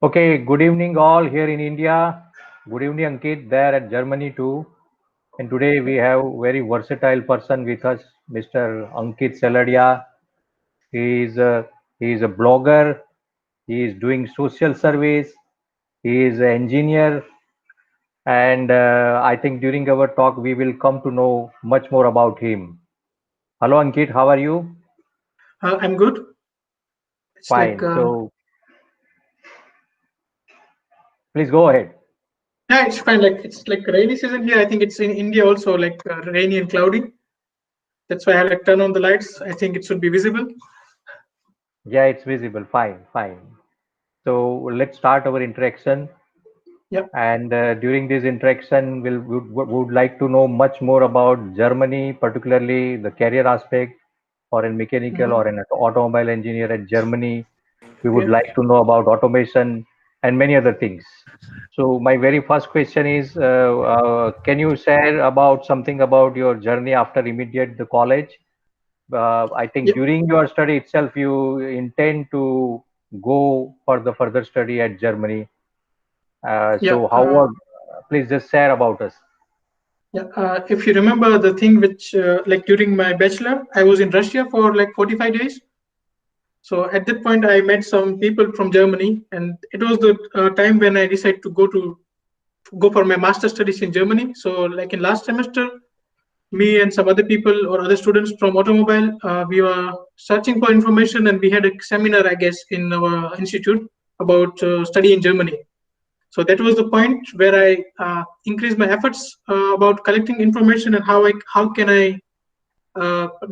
Okay, good evening all here in India. Good evening Ankit there at Germany too. And today we have very versatile person with us, Mr. Ankit Saladia. He is a blogger. He is doing social service. He is an engineer, and I think during our talk we will come to know much more about him. Hello Ankit, how are you? I'm good. It's like, Fine. So please go ahead. yeah, it's fine. Like, it's like rainy season here. I think it's in India also, like rainy and cloudy. That's why I like turn on the lights. I think it should be visible. Yeah, it's visible. Fine, fine. So let's start our interaction. Yeah. And during this interaction, would like to know much more about Germany, particularly the career aspect, or in mechanical Hmm. or an automobile engineer at Germany. We would Okay. like to know about automation and many other things. So my very first question is, can you share about something about your journey after immediate the college? I think Yeah. during your study itself, you intend to go for the further study at Germany. Yeah. So how was, please just share about us. Yeah. If you remember the thing which, like during my bachelor, I was in Russia for like 45 days. So at that point, I met some people from Germany, and it was the time when I decided to go for my master studies in Germany. So like in last semester, me and some other people or other students from automobile, we were searching for information, and we had a seminar, I guess, in our institute about study in Germany. So that was the point where I increased my efforts about collecting information and how can I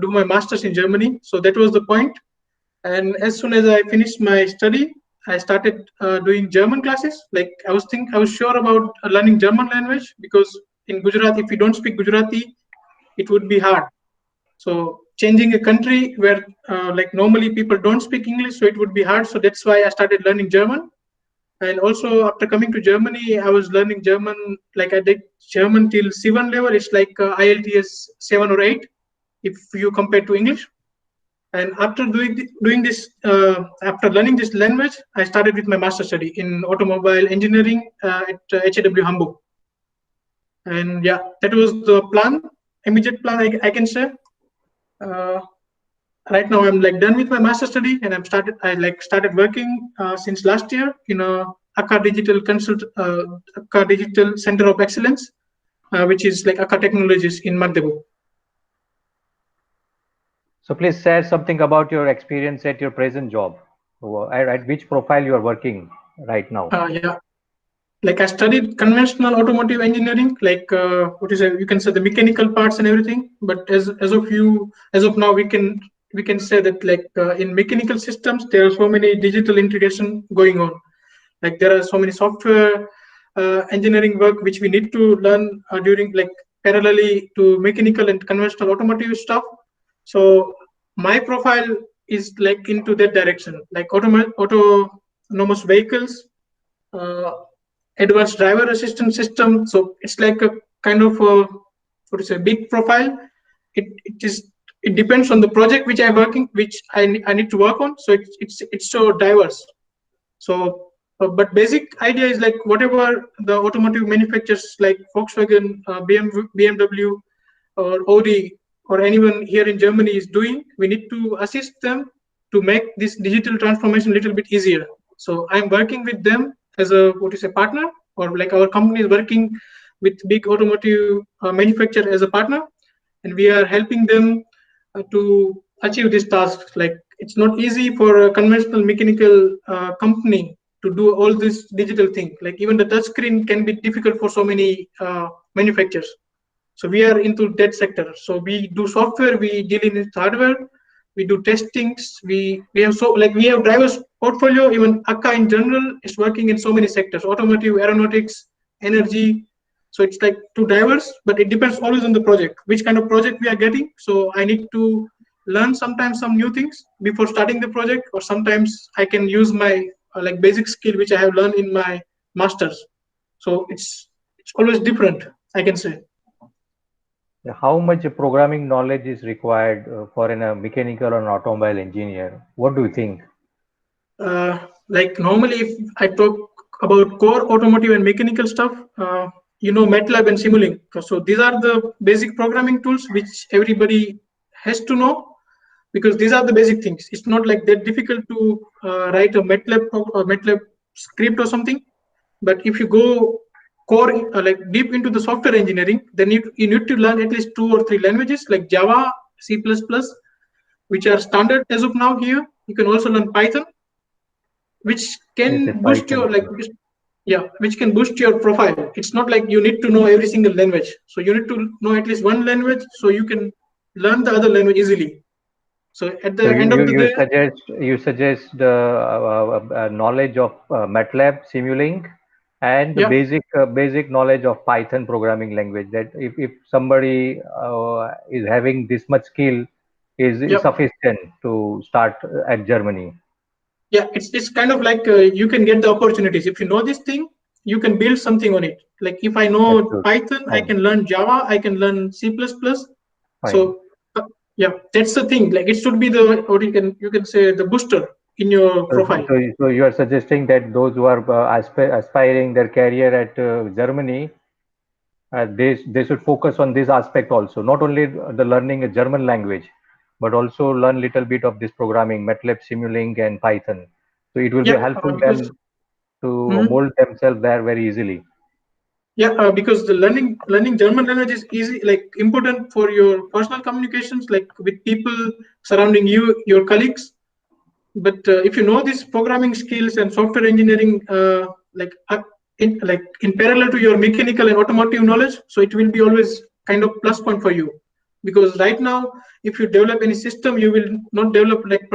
do my masters in Germany. So that was the point. And as soon as I finished my study, I started doing German classes. Like I was sure about learning German language, because in Gujarat, if you don't speak Gujarati, it would be hard. So changing a country where like normally people don't speak English, so it would be hard. So that's why I started learning German. And also after coming to Germany, I was learning German. Like I did German till C1 level. It's like IELTS 7 or 8 if you compare to English. And after doing this, after learning this language, I started with my master study in automobile engineering at HAW Hamburg. And yeah, that was the plan, immediate plan, I can say. Uh, right now I'm like done with my master study, and I started working since last year in a Akka Digital Akka Digital Center of Excellence, which is like Akka Technologies in Magdeburg. So please share something about your experience at your present job. At which profile you are working right now. Yeah, like I studied conventional automotive engineering, like what is it? You can say the mechanical parts and everything. But as of now, we can say that like in mechanical systems, there are so many digital integration going on. Like there are so many software engineering work which we need to learn during like parallelly to mechanical and conventional automotive stuff. So my profile is like into that direction, like autonomous vehicles, uh, advanced driver assistance system. So it's like a kind of a, what is a big profile. It depends on the project which I'm working, which I need to work on. So it's so diverse. So, but basic idea is like whatever the automotive manufacturers like Volkswagen, BMW, or Audi, or anyone here in Germany is doing, we need to assist them to make this digital transformation a little bit easier. So I'm working with them as a, what is a partner, or like our company is working with big automotive manufacturer as a partner, and we are helping them to achieve this task. Like it's not easy for a conventional mechanical company to do all this digital thing. Like even the touch screen can be difficult for so many manufacturers. So we are into that sector. So we do software, we deal in hardware, we do testings. We have drivers portfolio. Even Akka in general is working in so many sectors: automotive, aeronautics, energy. So it's like too diverse, but it depends always on the project, which kind of project we are getting. So I need to learn sometimes some new things before starting the project, or sometimes I can use my like basic skill which I have learned in my masters. So it's always different, I can say. How much programming knowledge is required for a mechanical or an automobile engineer? What do you think? like normally if I talk about core automotive and mechanical stuff, MATLAB and Simulink. So these are the basic programming tools which everybody has to know, because these are the basic things. It's not like that difficult to write a MATLAB script or something. But if you go core like deep into the software engineering, then you need to learn at least 2 or 3 languages like Java, C++, which are standard as of now here. You can also learn Python, which Yes, can yes, boost your Python. which can boost your profile. It's not like you need to know every single language. So you need to know at least one language so you can learn the other language easily. So at So the end of the day, you suggest the knowledge of MATLAB, Simulink, and the yeah, basic knowledge of Python programming language. That if somebody is having this much skill is yeah, sufficient to start at Germany. yeah. It's kind of like you can get the opportunities. If you know this thing, you can build something on it. Like if I That's know good. Python, I Fine, can learn Java, I can learn C++. fine. So yeah, that's the thing. Like it should be the what you can say the booster in your profile. So you are suggesting that those who are aspiring their career at Germany, they should focus on this aspect also, not only the learning a German language, but also learn little bit of this programming, MATLAB, Simulink, and Python. So it will be Yeah, helpful because them to mhm. mold themselves there very easily. Yeah, because the learning German language is easy, like important for your personal communications, like with people surrounding you, your colleagues. But if you know these programming skills and software engineering, in parallel to your mechanical and automotive knowledge, so it will be always kind of plus point for you. Because right now, if you develop any system, you will not develop like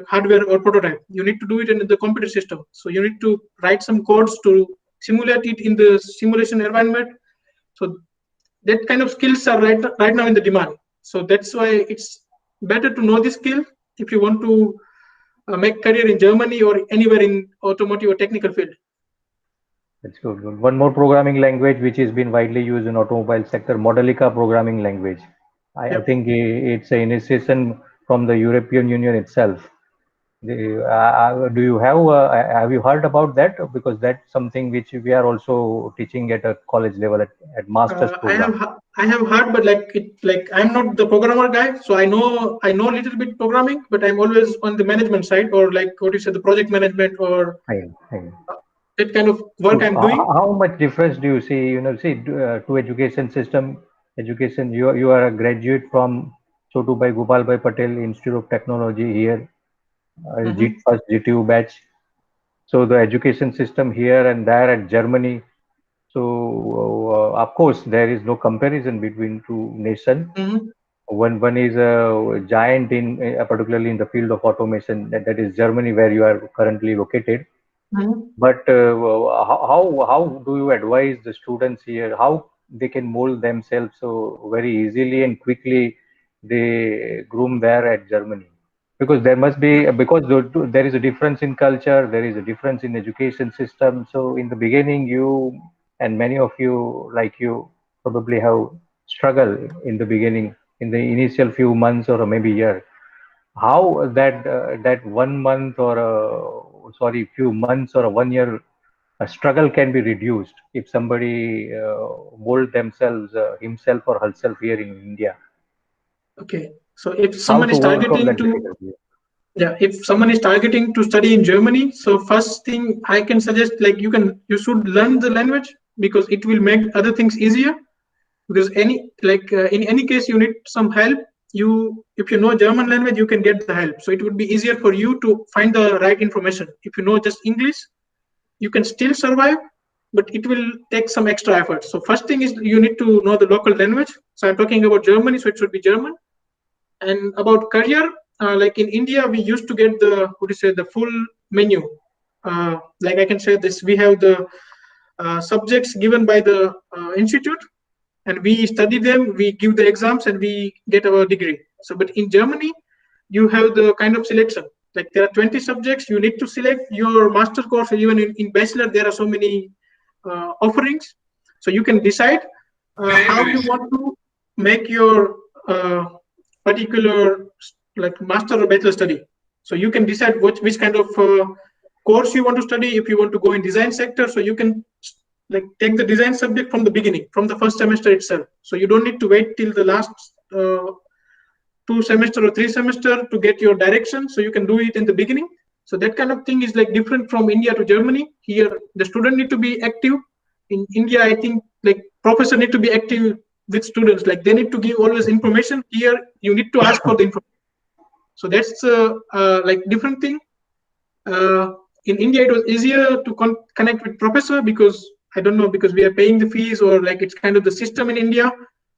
hardware or prototype. You need to do it in the computer system. So you need to write some codes to simulate it in the simulation environment. So that kind of skills are right now in the demand. So that's why it's better to know this skill if you want to make career in Germany or anywhere in automotive or technical field. That's good. Good. One more programming language which has been widely used in automobile sector, Modelica programming language. I Yeah. think it's an initiation from the European Union itself. Do you have you heard about that? Because that's something which we are also teaching at a college level at master's program. I have heard, but like I'm not the programmer guy, so I know a little bit programming, but I'm always on the management side or like what you said, the project management or Fine, fine. that kind of work So I'm doing. how much difference do you see? To education system, education. You are a graduate from Chotubai Gopalbhai Patel Institute of Technology here, Hmm. first GTU batch. So the education system here and there at Germany. So of course there is no comparison between two nations. Hmm. One is a giant in particularly in the field of automation, that is Germany, where you are currently located. Hmm. But how do you advise the students here how they can mold themselves so very easily and quickly they groom there at Germany? Because there must be because there is a difference in culture, there is a difference in education system. So in the beginning, you and many of you like you probably have struggled in the beginning in the initial few months or maybe year. How that 1 month or sorry few months or 1 year struggle can be reduced if somebody mold themselves himself or herself here in India. Okay. So if How someone to is overcome targeting that to difficulty? yeah, if someone is targeting to study in Germany, so first thing I can suggest like you should learn the language because it will make other things easier. Because in any case you need some help. You if you know German language, you can get the help. So it would be easier for you to find the right information. If you know just English, you can still survive, but it will take some extra effort. So first thing is you need to know the local language. So I'm talking about Germany, so it should be German. And about career, like in India, we used to get the what do you say the full menu. Like I can say this, we have the subjects given by the institute, and we study them. We give the exams, and we get our degree. So, but in Germany, you have the kind of selection. Like there are 20 subjects. You need to select your master course. Even in bachelor, there are so many offerings. So you can decide how you want to make your particular like master or bachelor study. So you can decide which kind of course you want to study, if you want to go in design sector, so you can like take the design subject from the beginning, from the first semester itself. So you don't need to wait till the last 2 semester or 3 semester to get your direction. So you can do it in the beginning. So that kind of thing is like different from India to Germany. Here, the student need to be active. In India, I think like professor need to be active with students. Like they need to give always information. Here, you need to ask for the information. So that's like different thing. In India, it was easier to connect with professor because I don't know, because we are paying the fees, or like it's kind of the system in India.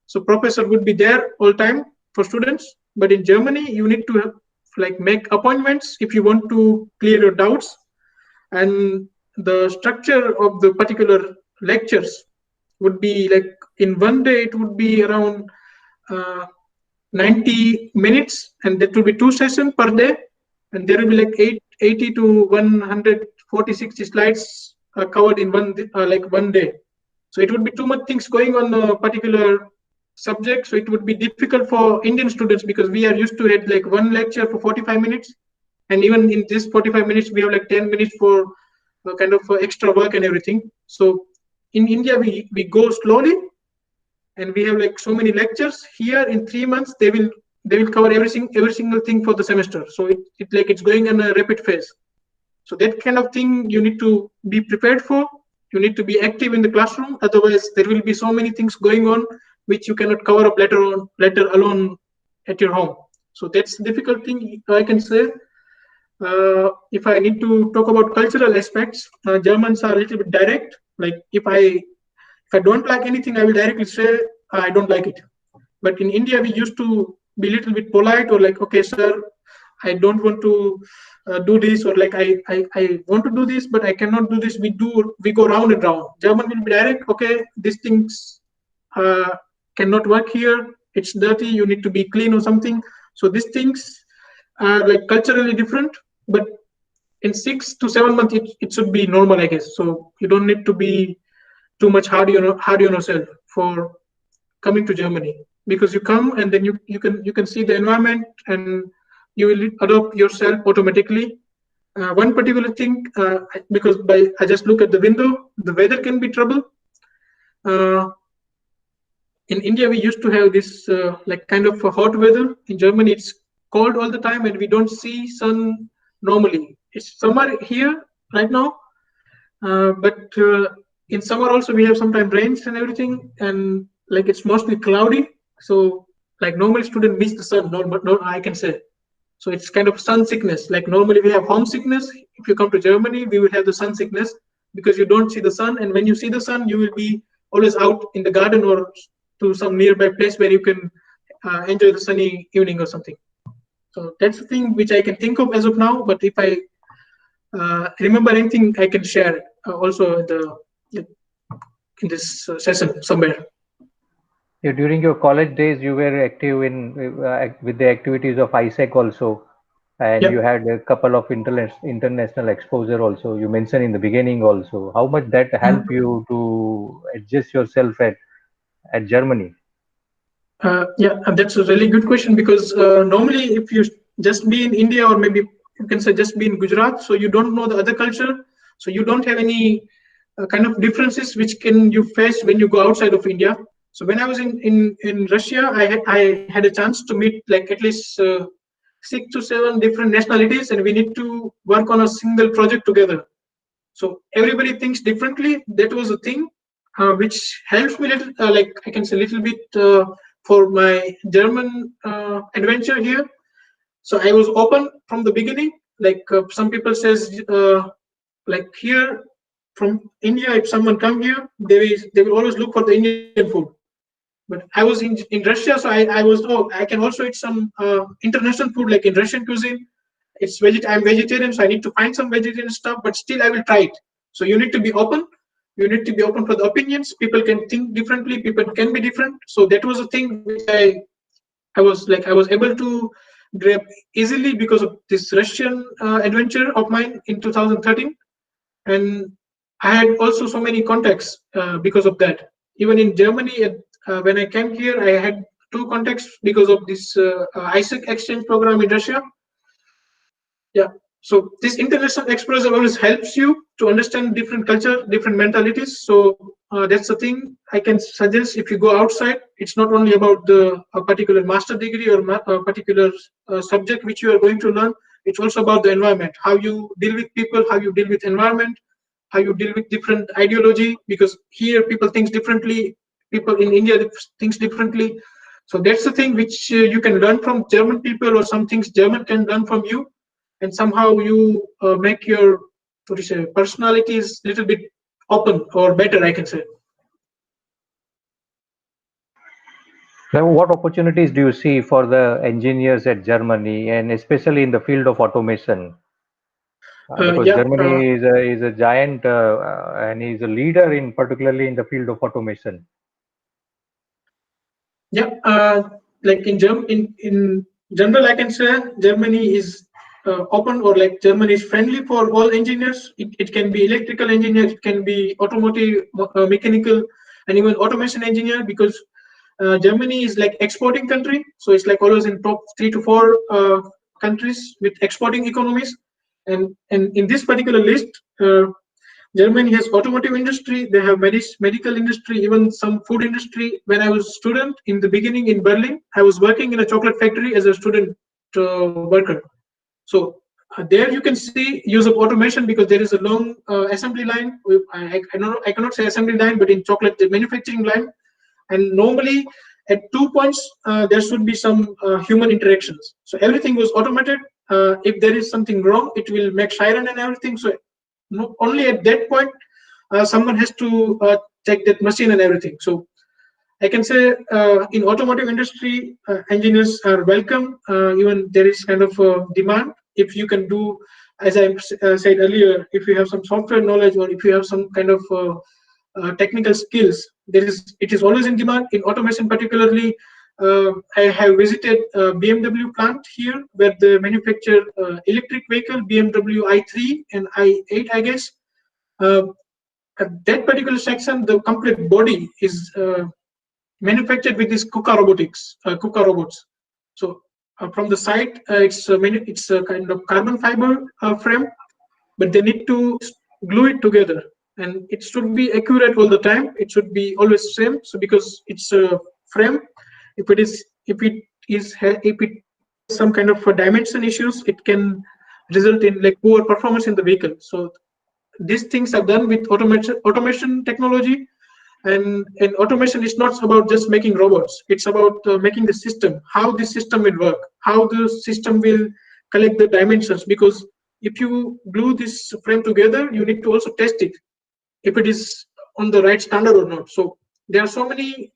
So professor would be there all time for students. But in Germany, you need to have, like make appointments if you want to clear your doubts. And the structure of the particular lectures would be like in one day it would be around 90 minutes, and that will be 2 sessions per day, and there will be like 80 to 140, 60 slides covered in one day. So it would be too much things going on a particular subject, so it would be difficult for Indian students because we are used to it like one lecture for 45 minutes, and even in this 45 minutes we have like 10 minutes for kind of extra work and everything. So in India we go slowly, and we have like so many lectures. Here in 3 months they will cover every single thing for the semester. So it's going in a rapid phase. So that kind of thing you need to be prepared for. You need to be active in the classroom. Otherwise, there will be so many things going on which you cannot cover up later alone at your home. So that's the difficult thing I can say. If I need to talk about cultural aspects, Germans are a little bit direct. Like if I don't like anything, I will directly say I don't like it. But in India, we used to be a little bit polite, or like, okay, sir, I don't want to do this, or like I want to do this, but I cannot do this. We go round and round. German will be direct. Okay, these things cannot work here. It's dirty. You need to be clean or something. So these things are like culturally different, but in 6 to 7 months, it should be normal, I guess. So you don't need to be too much hard on yourself for coming to Germany, because you come and then you can see the environment and you will adopt yourself automatically. One particular thing, because I just look at the window, the weather can be trouble. In India, we used to have this like kind of a hot weather. In Germany, it's cold all the time, and we don't see sun normally. It's summer here right now, but in summer also we have sometimes rains and everything, and like it's mostly cloudy. So like normally student miss the sun, but no, I can say. So it's kind of sun sickness. Like normally we have homesickness. If you come to Germany, we will have the sun sickness because you don't see the sun, and when you see the sun, you will be always out in the garden or to some nearby place where you can enjoy the sunny evening or something. So that's the thing which I can think of as of now. But if I remember anything, I can share also in this session somewhere. Yeah, during your college days, you were active in with the activities of ISEC also, and Yeah. you had a couple of international exposure also. You mentioned in the beginning also. How much that helped you to adjust yourself at Germany? Yeah, and that's a really good question, because normally if you just be in India, or maybe you can say just be in Gujarat, so you don't know the other culture, so you don't have any kind of differences which can you face when you go outside of India. So when I was in Russia, I had a chance to meet like at least 6 to 7 different nationalities, and we need to work on a single project together. So everybody thinks differently. That was a thing which helps me little, like I can say, a little bit for my German adventure here. So I was open from the beginning. Like some people says, like here from India, if someone come here, they will always look for the Indian food. But I was in Russia, so I was, oh, I can also eat some international food, like in Russian cuisine. I'm vegetarian, so I need to find some vegetarian stuff, but still I will try it. So you need to be open. You need to be open for the opinions. People can think differently. People can be different. So that was a thing which I was able to grab easily because of this Russian adventure of mine in 2013, and I had also so many contacts because of that. Even in Germany, when I came here, I had 2 contacts because of this ISEC exchange program in Russia. Yeah. So this international exposure always helps you to understand different culture, different mentalities. So that's the thing I can suggest. If you go outside, it's not only about the a particular master degree or a particular subject which you are going to learn. It's also about the environment, how you deal with people, how you deal with environment, how you deal with different ideology. Because here people think differently, people in India thinks differently. So that's the thing which you can learn from German people, or some things German can learn from you, and somehow you make your, what do you say, personality is little bit open or better, I can say. Now, what opportunities do you see for the engineers at Germany, and especially in the field of automation? Because Yeah. Germany is a giant and is a leader in particularly in the field of automation. Yeah, like in general, I can say Germany is open, or like Germany is friendly for all engineers. It can be electrical engineer, it can be automotive, mechanical, and even automation engineer. Because Germany is like exporting country, so it's like always in top 3 to 4 countries with exporting economies. And in this particular list, Germany has automotive industry, they have medical industry, even some food industry. When I was student in the beginning in Berlin, I was working in a chocolate factory as a student worker. So there you can see use of automation, because there is a long assembly line. I cannot say assembly line, but in chocolate the manufacturing line. And normally at 2 points there should be some human interactions. So everything was automated. If there is something wrong, it will make siren and everything. So only at that point someone has to check that machine and everything. So I can say in automotive industry, engineers are welcome. Even there is kind of demand. If you can do, as I said earlier, if you have some software knowledge, or if you have some kind of technical skills, it is always in demand. In automation, particularly, I have visited BMW plant here, where they manufacture electric vehicle BMW i3 and i8, I guess. Uh, at that particular section, the complete body is manufactured with this KUKA robots. So from the side, it's a kind of carbon fiber frame, but they need to glue it together, and it should be accurate all the time. It should be always same. So because it's a frame, if it has some kind of dimension issues, it can result in like poor performance in the vehicle. So these things are done with automation technology. And automation is not about just making robots, it's about making the system, how the system will work, how the system will collect the dimensions. Because if you glue this frame together, you need to also test it if it is on the right standard or not. So there are so many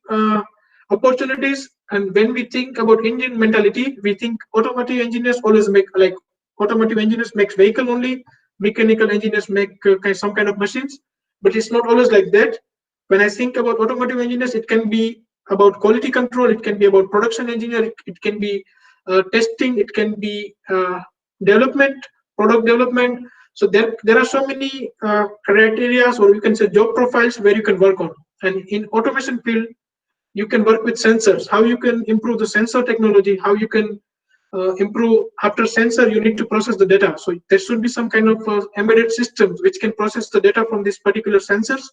opportunities. And when we think about Indian mentality, we think automotive engineers always make, like, automotive engineers makes vehicle only, mechanical engineers make some kind of machines. But it's not always like that. When I think about automotive engineers, it can be about quality control, it can be about production engineer, it can be testing, it can be development, product development. So there are so many criteria, or you can say job profiles, where you can work on. And in automation field, you can work with sensors, how you can improve the sensor technology, how you can improve after sensor, you need to process the data. So there should be some kind of embedded systems which can process the data from these particular sensors.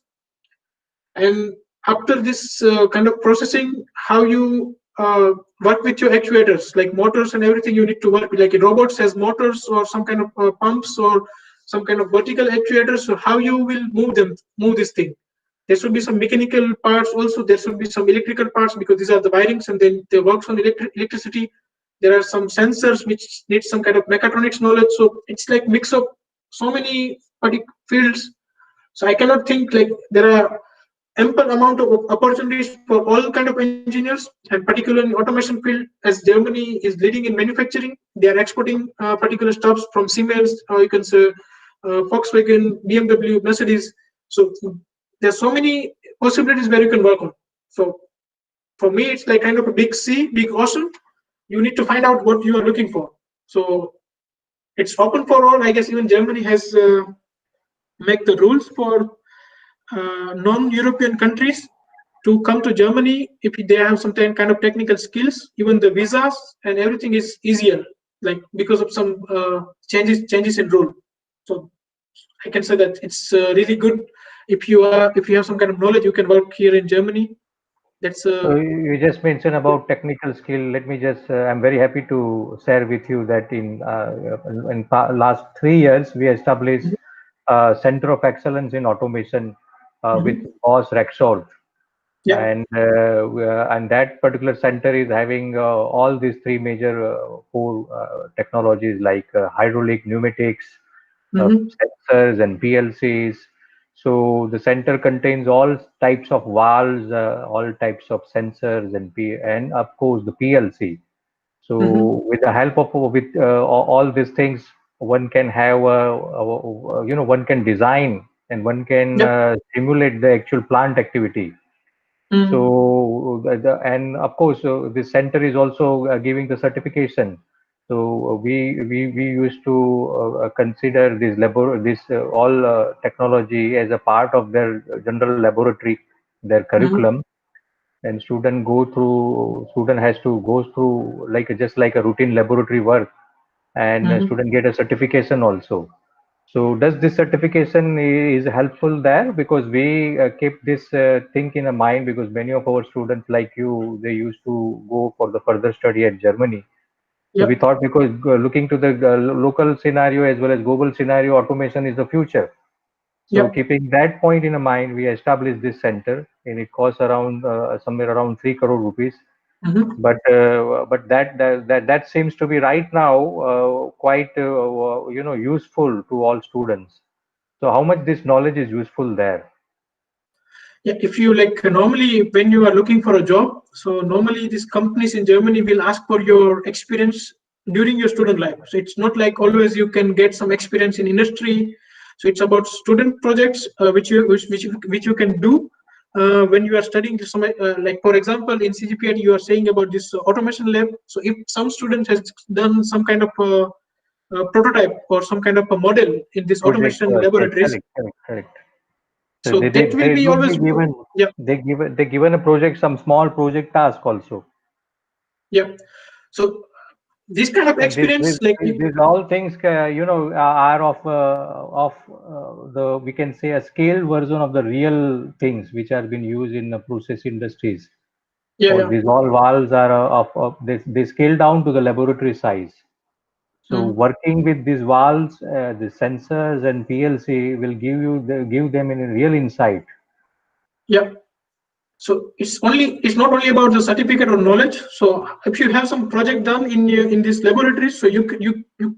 And after this kind of processing, how you work with your actuators, like motors and everything, you need to work with, like robots has motors or some kind of pumps or some kind of vertical actuators. So how you will move this thing. There should be some mechanical parts also, there should be some electrical parts, because these are the wirings, and then they works on electricity. There are some sensors which need some kind of mechatronics knowledge. So it's like mix of so many fields. So I cannot think, like, there are ample amount of opportunities for all kind of engineers. And particularly in automation field, as Germany is leading in manufacturing, they are exporting particular stuffs from Siemens, or you can say Volkswagen, BMW, Mercedes. So there's so many possibilities where you can work on. So for me, it's like kind of a big sea, big ocean. You need to find out what you are looking for. So it's open for all. I guess even Germany has make the rules for non-European countries to come to Germany if they have some kind of technical skills. Even the visas and everything is easier. like because of some changes in rule. So I can say that it's really good if you have some kind of knowledge, you can work here in Germany. That's So you just mentioned about technical skill. Let me just, I'm very happy to share with you that last 3 years, we established a Center of Excellence in Automation with Mhm. boss Rexall. Yeah. And that particular center is having all these three major core technologies like hydraulic, pneumatics, Hmm. sensors, and PLCs. So the center contains all types of valves, all types of sensors, and of course the PLC. Hmm. So with the help of all these things, one can have one can design and one can Yep. simulate the actual plant activity. Mm. So and of course this center is also giving the certification. So we used to consider this all technology as a part of their general laboratory, their Mhm. curriculum, and student has to go through like just like a routine laboratory work, and Mhm. student get a certification also. So does this certification is helpful there? Because we keep this thing in a mind, because many of our students like you, they used to go for the further study at Germany. So we Yep. thought, because looking to the local scenario as well as global scenario, automation is the future. So Yep. keeping that point in mind, we established this center, and it costs around somewhere around 3 crore rupees. Mhm. But that seems to be right now quite useful to all students. So how much this knowledge is useful there? Yeah, if you like normally when you are looking for a job, so normally these companies in Germany will ask for your experience during your student life. So it's not like always you can get some experience in industry. So it's about student projects which you can do when you are studying some like for example in CGPIT you are saying about this automation lab. So if some student has done some kind of prototype or some kind of a model in this Project, automation yes, laboratories, correct. So so that will they be would be always given, yeah. they given a project, some small project task also. Yeah. So this kind of And experience, like these all things, are of the, we can say, a scaled version of the real things which are being used in the process industries. yeah, Or yeah. these all valves are they scale down to the laboratory size. So Mm, working with these valves, the sensors and PLC will give them in a real insight. yeah. So it's not only about the certificate or knowledge. So if you have some project done in this laboratory, so you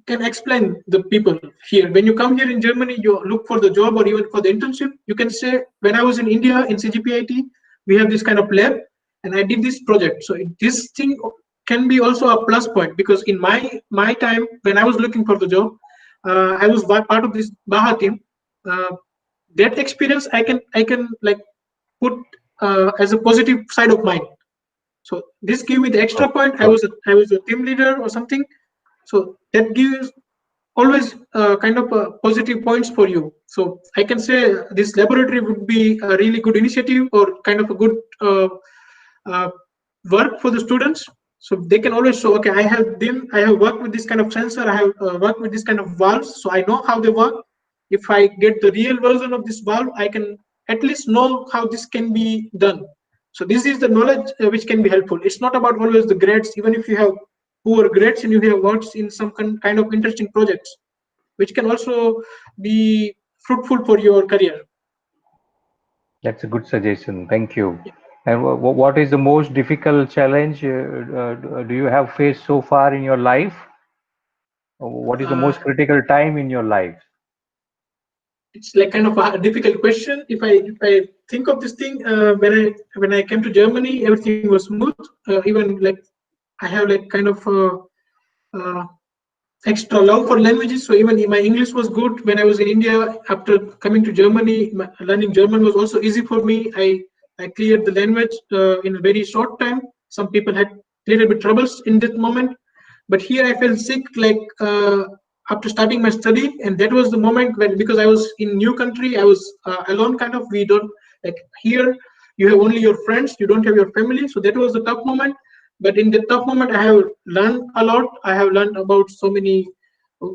can explain the people here. When you come here in Germany, you look for the job or even for the internship. You can say, when I was in India in CGPIT, we have this kind of lab, and I did this project. So this thing can be also a plus point, because in my time when I was looking for the job, I was part of this Baha team. Uh, that experience I can like put as a positive side of mine. So this give me the extra Good, point. I good. was a team leader or something. So that gives always kind of positive points for you. So I can say this laboratory would be a really good initiative or kind of a good uh, work for the students. So they can always show, okay, I have worked with this kind of sensor, I have worked with this kind of valves, so I know how they work. If I get the real version of this valve, I can at least know how this can be done. So this is the knowledge which can be helpful. It's not about always the grades. Even if you have poor grades and you have worked in some kind of interesting projects, which can also be fruitful for your career. That's a good suggestion. Thank you. And what is the most difficult challenge do you have faced so far in your life? What is the Uh, most critical time in your life? it's like kind of a difficult question. If I think of this thing, when I came to Germany, everything was smooth. Even like I have like kind of uh, extra love for languages. So even my English was good when I was in India. After coming to Germany, learning German was also easy for me. I cleared the language in a very short time. Some people had little bit troubles in that moment, but here I felt sick like after starting my study, and that was the moment when, because I was in new country, I was alone kind of. We don't like here. You have only your friends. You don't have your family. So that was the tough moment. But in the tough moment, I have learned a lot. I have learned about so many,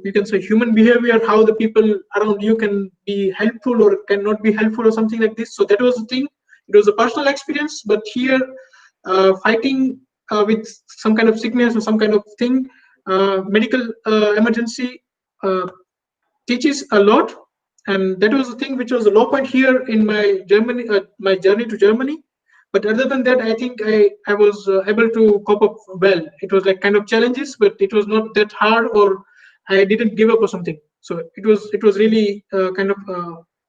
you can say, human behavior, how the people around you can be helpful or cannot be helpful or something like this. So that was the thing. It was a personal experience, but here, fighting with some kind of sickness or some kind of thing, medical emergency, uh, teaches a lot. And that was the thing which was a low point here in my Germany, my journey to Germany. But other than that, I think I was able to cope up well. It was like kind of challenges, but it was not that hard, or I didn't give up or something. So it was really kind of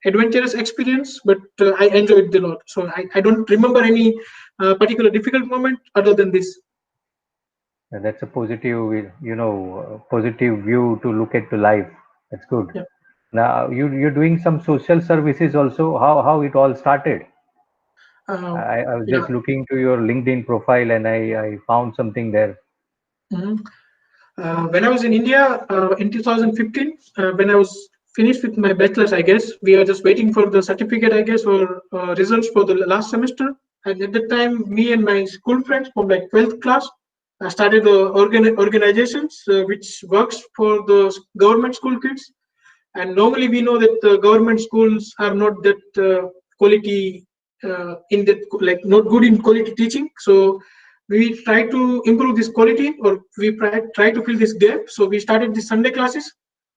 adventurous experience, but I enjoyed it a lot. So I don't remember any particular difficult moment other than this. And that's a positive, positive view to look at the life. That's good. Yeah. Now you're doing some social services also. How it all started? Uh, I was yeah. just looking to your LinkedIn profile and I found something there. Mhm. When I was in India in 2015, when I was finished with my bachelor's, I guess we are just waiting for the certificate, I guess, or results for the last semester. And at that time, me and my school friends from like 12th class started the organizations which works for the government school kids. And normally we know that the government schools are not that quality in that, like not good in quality teaching. So we try to improve this quality, or we try to fill this gap. So we started the Sunday classes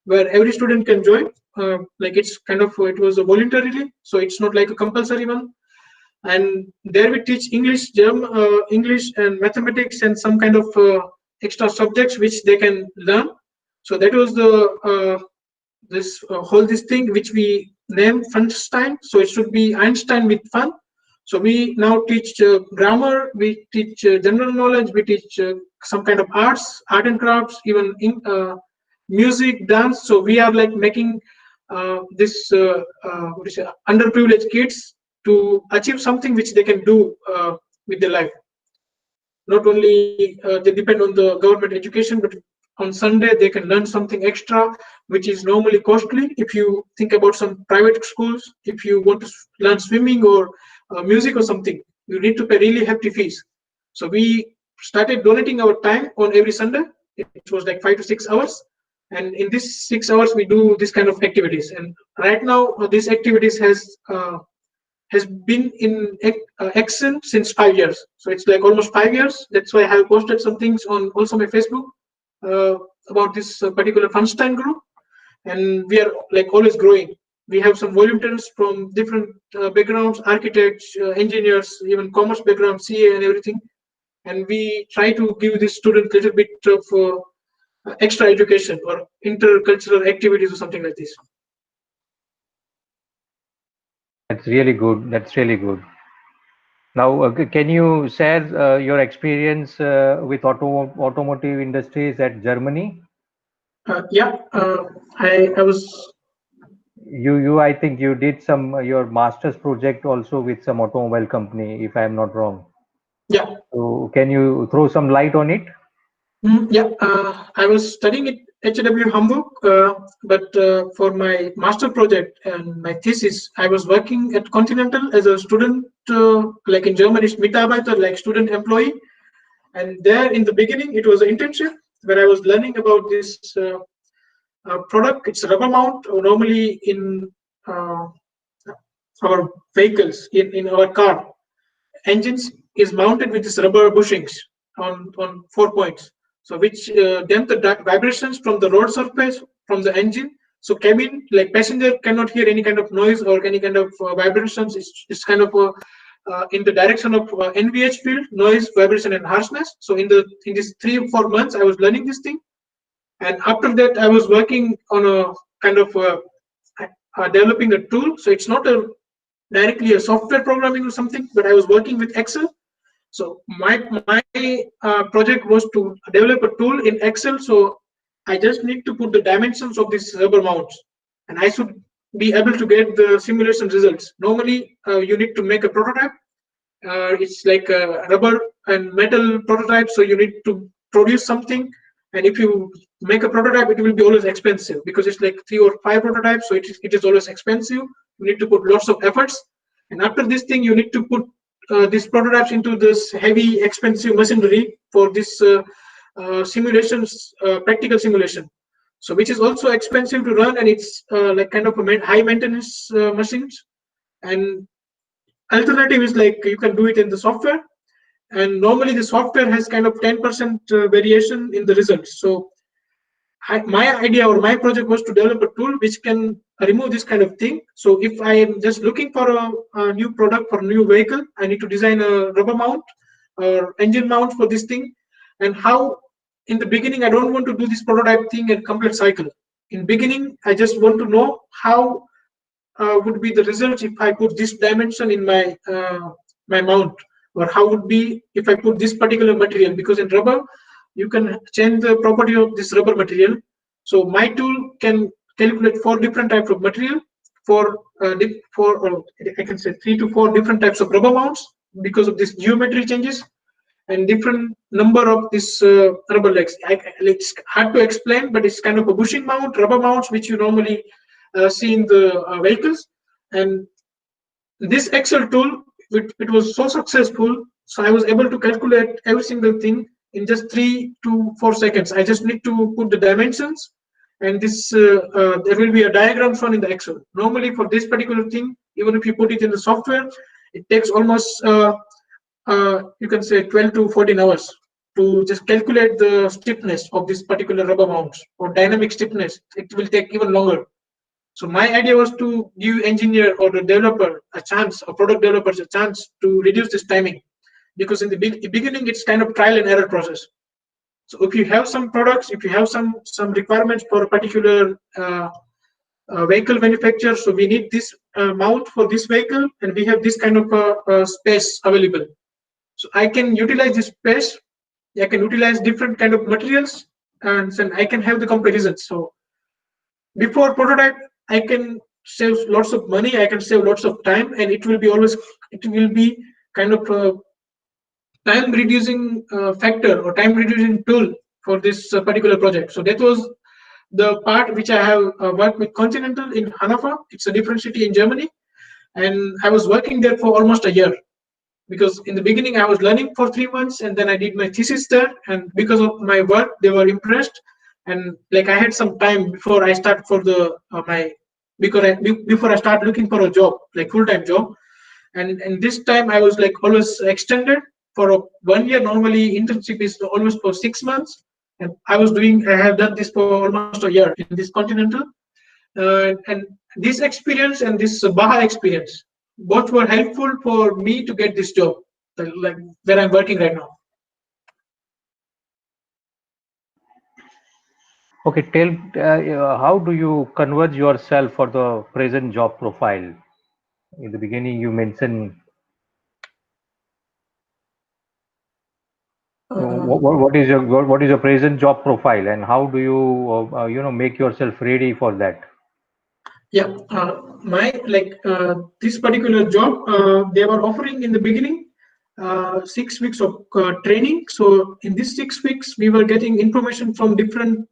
where every student can join. Like it's kind of, it was a voluntarily, so it's not like a compulsory one. And there we teach English, English and mathematics and some kind of extra subjects which they can learn. So that was the this whole this thing which we name Funstein. So it should be Einstein with fun. So we now teach grammar, we teach general knowledge, we teach some kind of arts, art and crafts, even in music, dance. So we are like making this what is it, underprivileged kids to achieve something which they can do with their life. Not only they depend on the government education, but on Sunday they can learn something extra, which is normally costly. If you think about some private schools, if you want to learn swimming or music or something, you need to pay really hefty fees. So we started donating our time on every Sunday. It was like 5 to 6 hours, and in these 6 hours we do this kind of activities. And right now these activities has been in Excel since 5 years. So it's like almost 5 years. That's why I have posted some things on also my Facebook uh, about this particular Funstein group. And we are like always growing. We have some volunteers from different backgrounds, architects, engineers, even commerce background, CA and everything. And we try to give this student a little bit of extra education or intercultural activities or something like this. That's really good. That's really good. Now, can you share your experience with automotive industries at Germany? Yeah, I was, I think you did some your master's project also with some automobile company, if I'm not wrong. yeah. So, can you throw some light on it? Yeah, I was studying at HW Hamburg, but for my master project and my thesis, I was working at Continental as a student, like in German, it's Mitarbeiter, like student employee. And there in the beginning, it was an internship where I was learning about this product. It's a rubber mount, normally in uh, our vehicles, in our car engines is mounted with this rubber bushings on 4 points, so which damp the vibrations from the road surface from the engine. So cabin, like passenger, cannot hear any kind of noise or any kind of vibrations. It's kind of in the direction of NVH field, noise, vibration, and harshness. So in these 3 or 4 months, I was learning this thing, and after that, I was working on a kind of developing a tool. So it's not a directly a software programming or something, but I was working with Excel. So my project was to develop a tool in Excel. So I just need to put the dimensions of these rubber mounts, and I should be able to get the simulation results. Normally, you need to make a prototype. It's like a rubber and metal prototype, so you need to produce something. And if you make a prototype, it will be always expensive because it's like 3 or 5 prototypes, so it is always expensive. You need to put lots of efforts, and after this thing, you need to put these prototypes into this heavy, expensive machinery for this simulations, practical simulation. So which is also expensive to run, and it's like kind of a high maintenance machines. And alternative is like you can do it in the software, and normally the software has kind of 10% variation in the results. So my idea or my project was to develop a tool which can remove this kind of thing. So if I am just looking for a new product for a new vehicle, I need to design a rubber mount or engine mount for this thing. And how in the beginning, I don't want to do this prototype thing and complete cycle. In beginning, I just want to know how would be the results if I put this dimension in my mount, or how would be if I put this particular material, because in rubber you can change the property of this rubber material. So my tool can calculate 4 different types of material for I can say 3 to 4 different types of rubber mounts because of this geometry changes and different number of this rubber legs. It's hard to explain, but it's kind of a bushing mount, rubber mounts, which you normally see in the vehicles. And this Excel tool, it was so successful. So I was able to calculate every single thing in just 3 to 4 seconds. I just need to put the dimensions, and this there will be a diagram shown in the Excel. Normally for this particular thing, even if you put it in the software, it takes almost you can say 12 to 14 hours to just calculate the stiffness of this particular rubber mounts, or dynamic stiffness. It will take even longer. So my idea was to give engineer or the developer a chance, or product developers a chance to reduce this timing, because in the beginning it's kind of trial and error process. So if you have some products, if you have some requirements for a particular vehicle manufacturer, so we need this mount for this vehicle, and we have this kind of space available. So I can utilize this space. I can utilize different kind of materials, and then I can have the comparisons. So before prototype, I can save lots of money. I can save lots of time, and it will be kind of a time reducing factor or time reducing tool for this particular project. So that was the part which I have worked with Continental in Hannover. It's a different city in Germany, and I was working there for almost a year, because in the beginning I was learning for 3 months, and then I did my thesis there, and because of my work they were impressed. And like I had some time before I start for the before I start looking for a job, like full-time job. And this time I was like always extended for 1 year. Normally internship is almost for 6 months, and I have done this for almost a year in this Continental. And this experience and this Baha experience, both were helpful for me to get this job, like where I'm working right now. Okay, tell how do you converge yourself for the present job profile? In the beginning, you mentioned what is your present job profile, and how do you make yourself ready for that? Yeah, my this particular job, they were offering in the beginning 6 weeks of training. So in these 6 weeks, we were getting information from different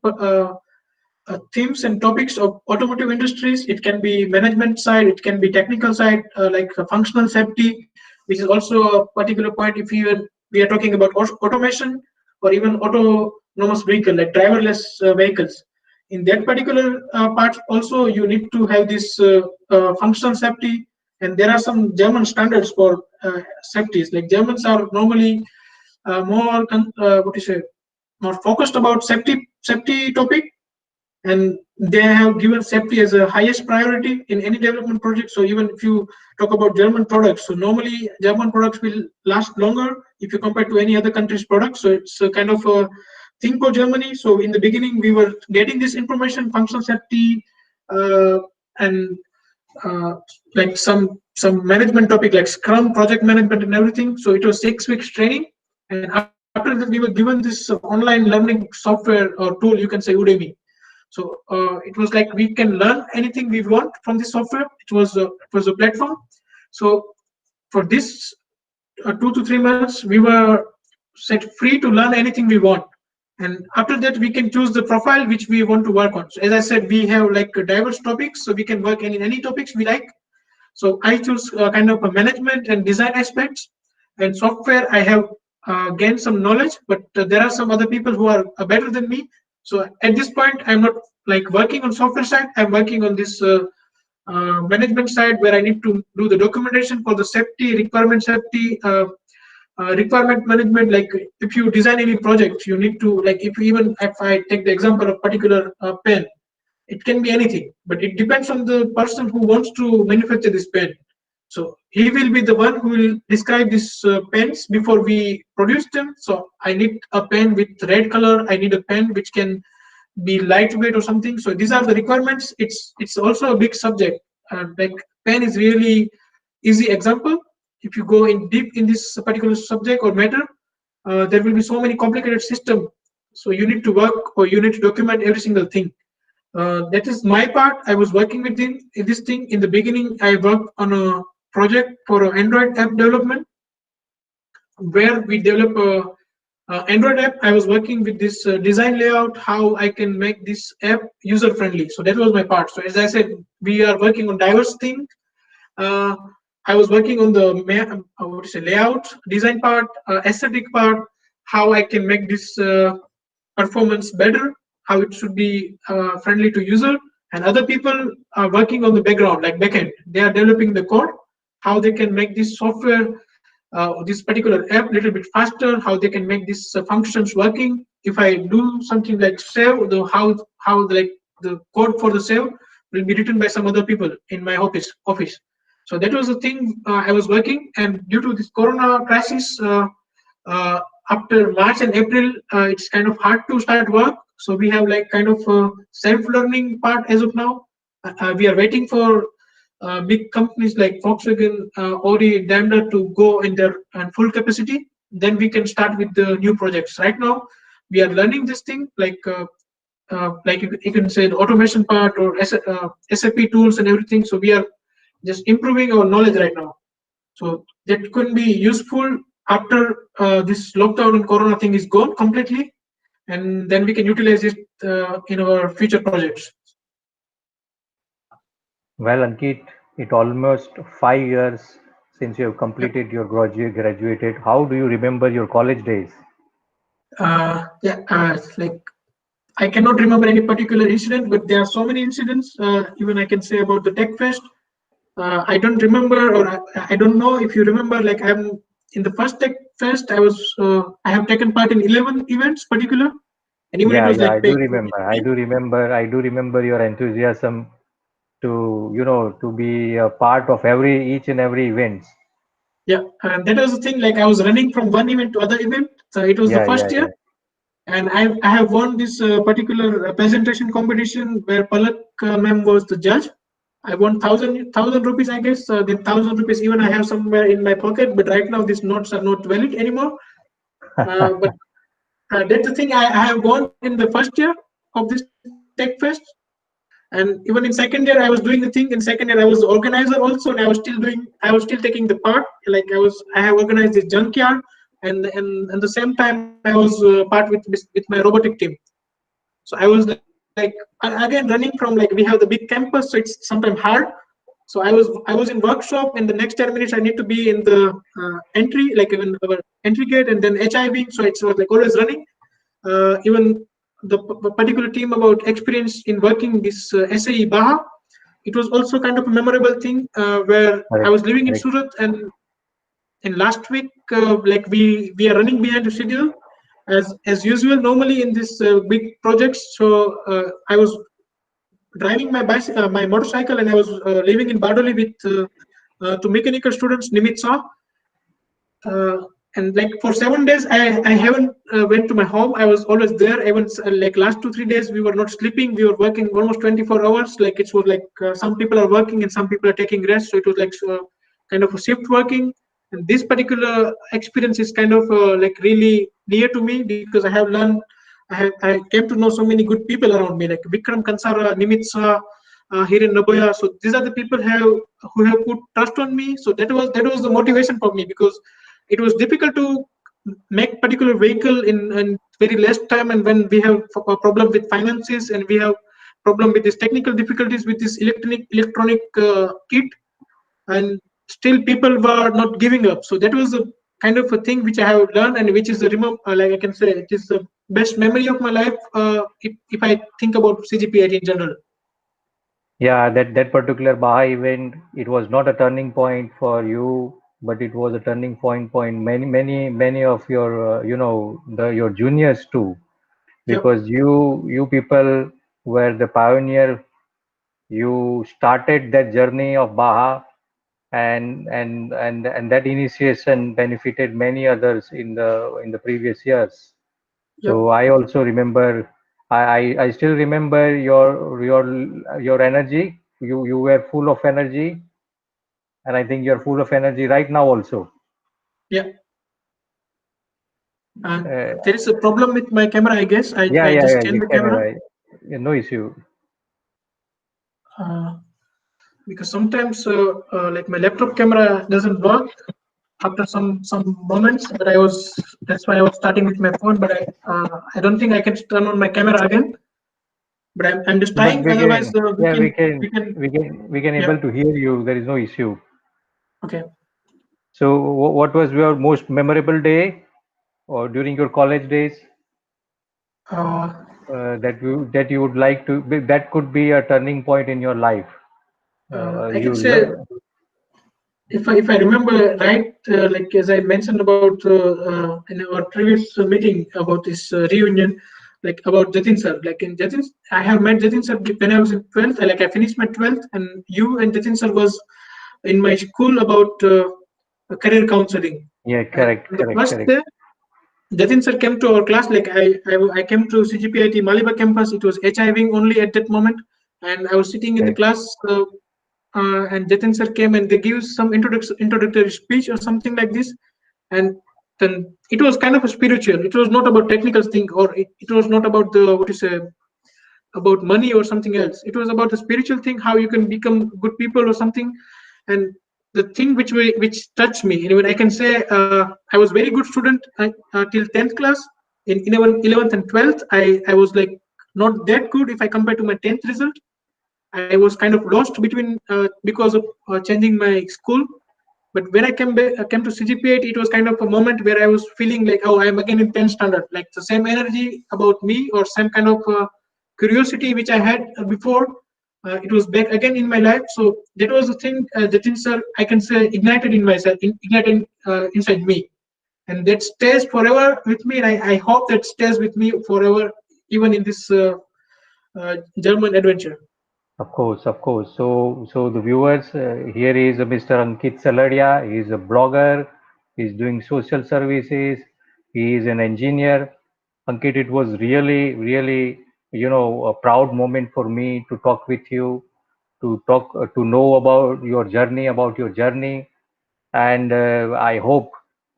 themes and topics of automotive industries. It can be management side, it can be technical side, like functional safety, which is also a particular point if we are talking about automation, or even autonomous vehicle like driverless vehicles. In that particular part also, you need to have this functional safety, and there are some German standards for safeties. Like Germans are normally more what you say, more focused about safety topic, and they have given safety as a highest priority in any development project. So even if you talk about German products, so normally German products will last longer if you compare to any other country's products. So it's a kind of a thing for Germany. So in the beginning, we were getting this information, functional safety, and uh, like some management topic like Scrum, project management, and everything. So it was 6 weeks training, and after that, we were given this online learning software or tool. You can say Udemy. So it was like we can learn anything we want from this software. It was a platform. So for this 2 to 3 months, we were set free to learn anything we want. And after that, we can choose the profile which we want to work on. So as I said, we have like diverse topics, so we can work in any topics we like. So I choose kind of a management and design aspects. and software I have gained some knowledge, but there are some other people who are better than me. So at this point, I'm not like working on software side. I'm working on this management side, where I need to do the documentation for the safety, requirement management. Like if you design any project, you need to, like, if you, even if I take the example of particular pen, it can be anything, but it depends on the person who wants to manufacture this pen. So he will be the one who will describe these pens before we produce them. So I need a pen with red color. I need a pen which can be lightweight or something. So these are the requirements. It's also a big subject. Like pen is really easy example. If you go in deep in this particular subject or matter, there will be so many complicated system. So you need to work, or you need to document every single thing. That is my part. I was working with this thing in the beginning. I worked on a project for an Android app development, where we develop a Android app. I was working with this design layout, how I can make this app user friendly. So that was my part. So as I said, we are working on diverse things. Uh, I was working on the what to say, layout, design part, aesthetic part, how I can make this performance better, how it should be friendly to user. And other people are working on the background, like backend. They are developing the code, how they can make this software, this particular app a little bit faster, how they can make these functions working. If I do something like save, the how like the code for the save will be written by some other people in my office. So that was the thing I was working. And due to this corona crisis, uh, after March and April, it's kind of hard to start work. So we have like kind of a self-learning part as of now. We are waiting for big companies like Volkswagen, Audi, Daimler to go in their full capacity. Then we can start with the new projects. Right now, we are learning this thing, like you can say the automation part, or SAP tools and everything. So we are just improving our knowledge right now. So that could be useful after this lockdown and corona thing is gone completely, and then we can utilize it in our future projects. Well, Ankit, it almost 5 years since you have completed your graduated. How do you remember your college days? Yeah, like I cannot remember any particular incident, but there are so many incidents. Even I can say about the Tech Fest. I don't remember, or I don't know if you remember. Like I'm in the first Tech Fest, I have taken part in 11 events particular, and even it Yeah, was yeah, like I do paid. remember. I do remember your enthusiasm to, to be a part of each and every events. Yeah, and that was the thing. Like I was running from one event to other event. So it was the Yeah, first yeah, year, yeah. and I have won this particular presentation competition where Palak ma'am was the judge. I won thousand rupees, I guess. The 1,000 rupees even I have somewhere in my pocket, but right now these notes are not valid anymore. But that's the thing I have won in the first year of this Tech Fest. And even in second year, I was doing the thing. In second year, I was the organizer also, and I was still taking the part. Like I have organized this junkyard, and at the same time, I was part with my robotic team. So I was like again running from, like, we have the big campus, so it's sometimes hard. So I was in workshop, and the next 10 minutes I need to be in the entry, like even our entry gate, and then HIV. So it was like always running. Even the particular team about experience in working this SAE Baha, it was also kind of a memorable thing where I Correct, was living in correct. Surat, and in last week, like we are running behind the schedule as usual normally in this big projects. So I was driving my motorcycle, and I was living in Badoli with two mechanical students, Nimit Saw. uh, and like for 7 days I haven't went to my home. I was always there. Even like last 2 3 days we were not sleeping. We were working almost 24 hours. Like it was like some people are working and some people are taking rest, so it was like kind of a shift working. And this particular experience is kind of like really near to me, because I came to know so many good people around me, like Vikram Kansara, Nimitsa, here in Nagoya. So these are the people who have put trust on me. So that was the motivation for me, because it was difficult to make particular vehicle in very less time, and when we have a problem with finances, and we have problem with these technical difficulties with this electronic kit, and still people were not giving up. So that was a kind of a thing which I have learned, and which is the like I can say it is the best memory of my life. If I think about CGPIT in general. Yeah, that particular Baha event, it was not a turning point for you, but it was a turning point many of your your juniors too, Yep. because you people were the pioneer. You started that journey of Baha, and that initiation benefited many others in the previous years. Yep. So I also remember, I still remember your energy. You were full of energy, and I think you're full of energy right now also. Yeah. Uh, There is a problem with my camera, I guess. I just yeah, changed your the camera. camera, no issue. Uh, because sometimes like my laptop camera doesn't work after some moments, but that's why I was starting with my phone, but I don't think I can turn on my camera again, but I'm just But trying. we Otherwise can, yeah, we can we can yeah. able to hear you. There is no issue. Okay. So, what was your most memorable day or during your college days uh, that you would like to that could be a turning point in your life? I can You say, learn, if I remember right, like as I mentioned about in our previous meeting about this reunion, like about Jatin sir. Like in Jatin, I have met Jatin sir when I was in 12th. Like I finished my 12th, and you and Jatin sir was in my school about career counseling. yeah, And correct, on the correct, first correct, day, Jatin sir came to our class. Like I came to CGPIT Maliba campus. It was HI wing only at that moment, and I was sitting in the correct. class. And Jatin sir came and they give some introductory speech or something like this, and then it was kind of a spiritual. It was not about technical thing, or it was not about the what is about money or something else. It was about the spiritual thing, how you can become good people or something. And the thing which touched me, even I can say, I was very good student till 10th class. In 11th and 12th, I was like not that good if I compare to my 10th result. I was kind of lost between because of changing my school. But when I came to CGPIT, it was kind of a moment where I was feeling like, oh, I am again in 10th standard. Like the same energy about me or same kind of curiosity which I had before. It was back again in my life. So that was the thing. The things are, I can say, ignited in myself, ignited inside me, and that stays forever with me. And I hope that stays with me forever, even in this German adventure. Of course, of course. So the viewers, here is Mr. Ankit Saladia. He is a blogger. He's doing social services. He is an engineer. Ankit, it was really, a proud moment for me to talk with you, to know about your journey, and I hope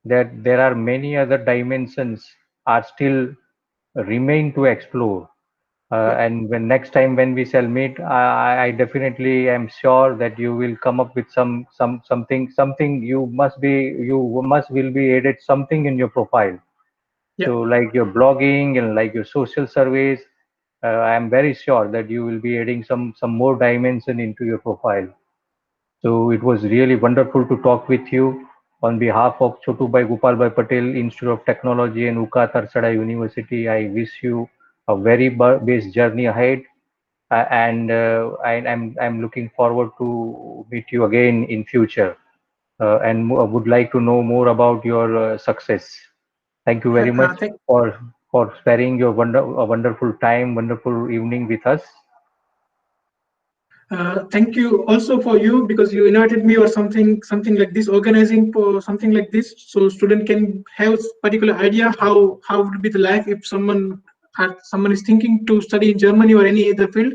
that there are many other dimensions are still remain to explore. Yeah. And when next time when we shall meet, I definitely am sure that you will come up with something you must will be added something in your profile. Yeah. So like your blogging and like your social surveys, I am very sure that you will be adding some more dimension into your profile. So it was really wonderful to talk with you. On behalf of Chotubai Gopalbhai Patel Institute of Technology and UCA Tarsada University, I wish you a very best journey ahead. And I'm looking forward to meet you again in future. And would like to know more about your success. Thank you very Yeah. much for sparing your wonderful time, wonderful evening with us. Thank you also for you, because you invited me or something like this, organizing for something like this, so student can have particular idea how would be the life if someone is thinking to study in Germany or any other field.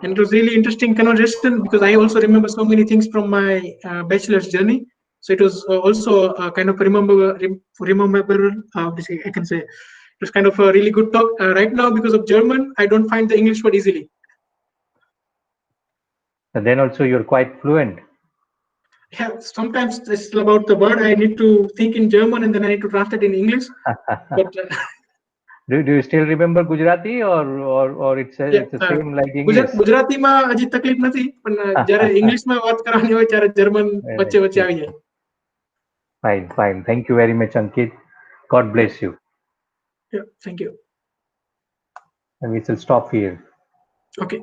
And it was really interesting conversation, because I also remember so many things from my bachelor's journey. So it was also kind of rememberable. I can say it was kind of a really good talk. Right now, because of German, I don't find the English word easily. And then also you're quite fluent. Yeah, sometimes it's about the word. I need to think in German and then I need to translate in English. But Do you still remember Gujarati or yeah, it's the same like English? ગુજરાતીમાં હજી તકલીફ નથી, પણ જ્યારે ઇંગ્લિશમાં વાત કરવાની હોય ત્યારે જર્મન વચ્ચે Correct, વચ્ચે correct. આવી જાય. Fine, fine. Thank you very much, Ankit. God Yeah, bless you. yeah. Thank you. And we shall stop here. Okay.